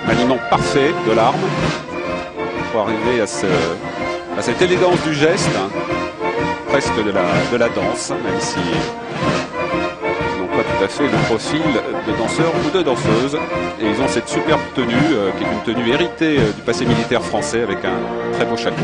aliment parfait de l'arme pour arriver à cette élégance du geste, hein, presque de la danse, même si ils n'ont pas tout à fait le profil de danseurs ou de danseuses. Et ils ont cette superbe tenue, qui est une tenue héritée du passé militaire français, avec un très beau chapeau.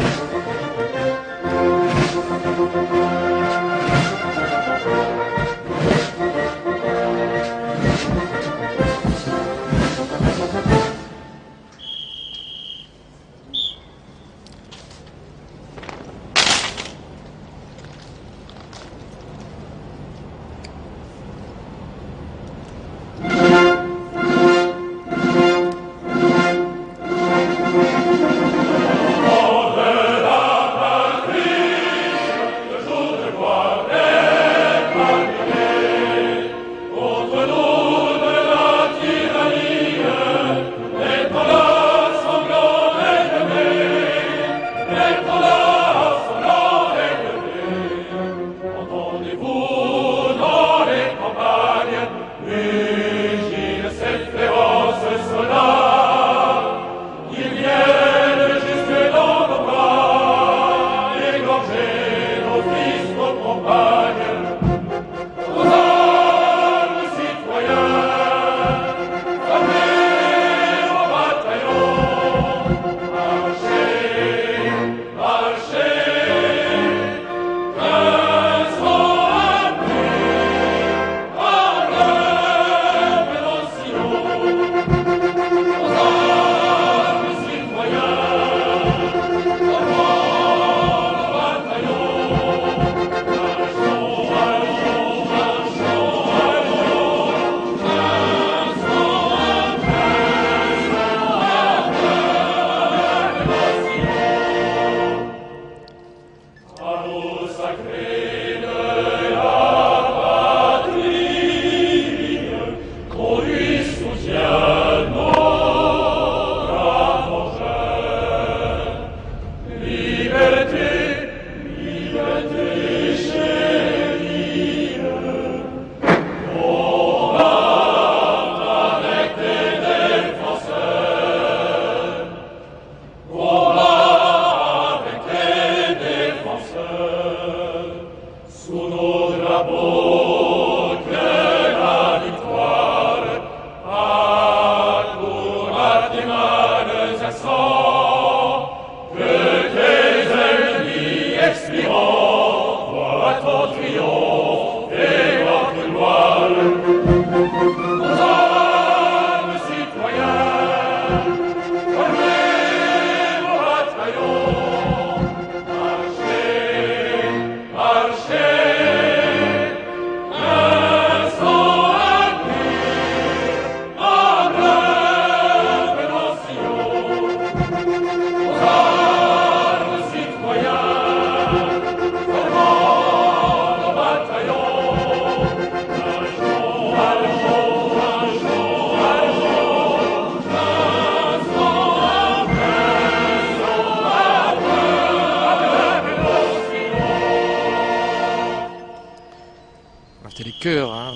C'était les chœurs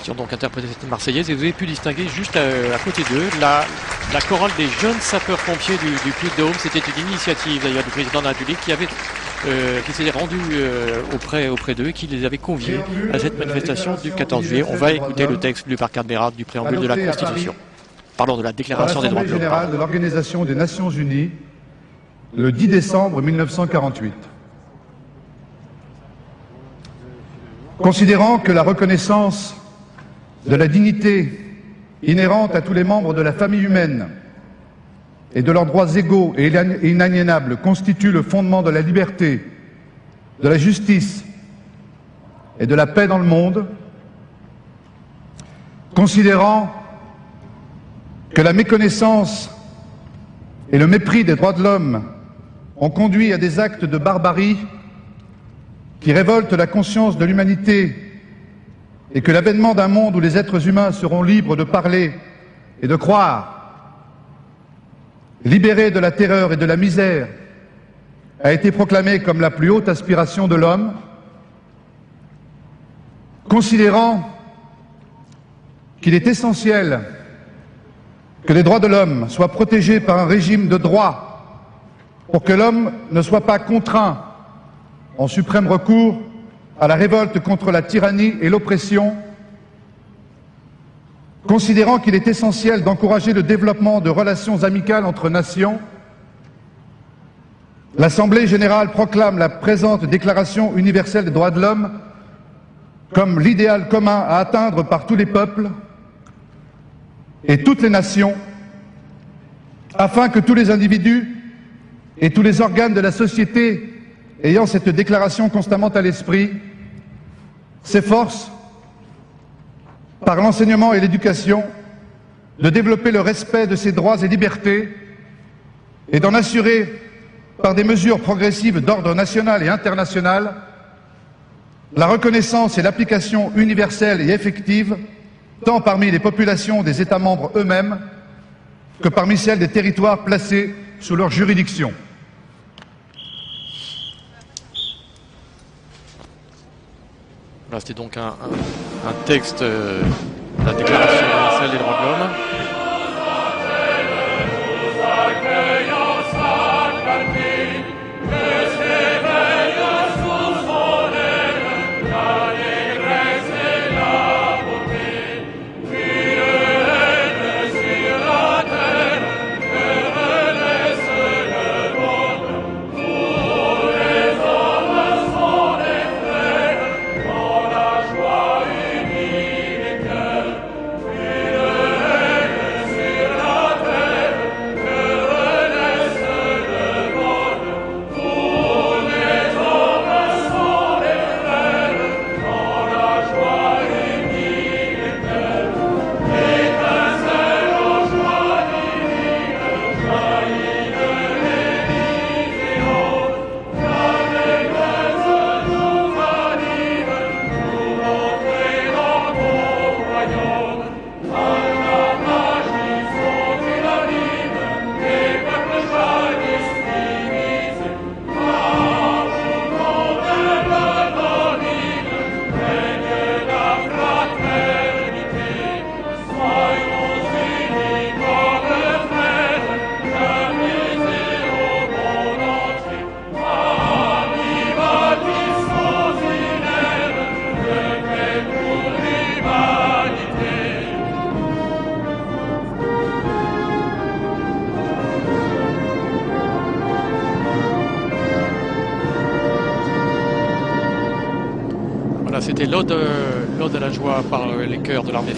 qui ont donc interprété cette Marseillaise, et vous avez pu distinguer juste à côté d'eux la chorale des jeunes sapeurs-pompiers du Puy-de-Dôme. C'était une initiative d'ailleurs du président de la République qui s'était rendu auprès d'eux et qui les avait conviés à cette manifestation du 14 juillet. On va écouter le texte lu par Cadmerat du préambule de la Constitution. Pardon, de la Déclaration des droits de l'homme. Générale de l'Organisation des Nations Unies, le 10 décembre 1948. Considérant que la reconnaissance de la dignité inhérente à tous les membres de la famille humaine et de leurs droits égaux et inaliénables constitue le fondement de la liberté, de la justice et de la paix dans le monde, considérant que la méconnaissance et le mépris des droits de l'homme ont conduit à des actes de barbarie qui révoltent la conscience de l'humanité, et que l'avènement d'un monde où les êtres humains seront libres de parler et de croire, libérés de la terreur et de la misère, a été proclamé comme la plus haute aspiration de l'homme, considérant qu'il est essentiel que les droits de l'homme soient protégés par un régime de droit pour que l'homme ne soit pas contraint, en suprême recours, à la révolte contre la tyrannie et l'oppression, considérant qu'il est essentiel d'encourager le développement de relations amicales entre nations, l'Assemblée générale proclame la présente Déclaration universelle des droits de l'homme comme l'idéal commun à atteindre par tous les peuples et toutes les nations, afin que tous les individus et tous les organes de la société ayant cette déclaration constamment à l'esprit s'efforcent, par l'enseignement et l'éducation, de développer le respect de ces droits et libertés et d'en assurer, par des mesures progressives d'ordre national et international, la reconnaissance et l'application universelle et effective, tant parmi les populations des États membres eux-mêmes que parmi celles des territoires placés sous leur juridiction. Voilà, c'était donc un texte de la Déclaration universelle des droits de l'homme. Voilà, c'était l'Ode à la joie par les chœurs de l'armée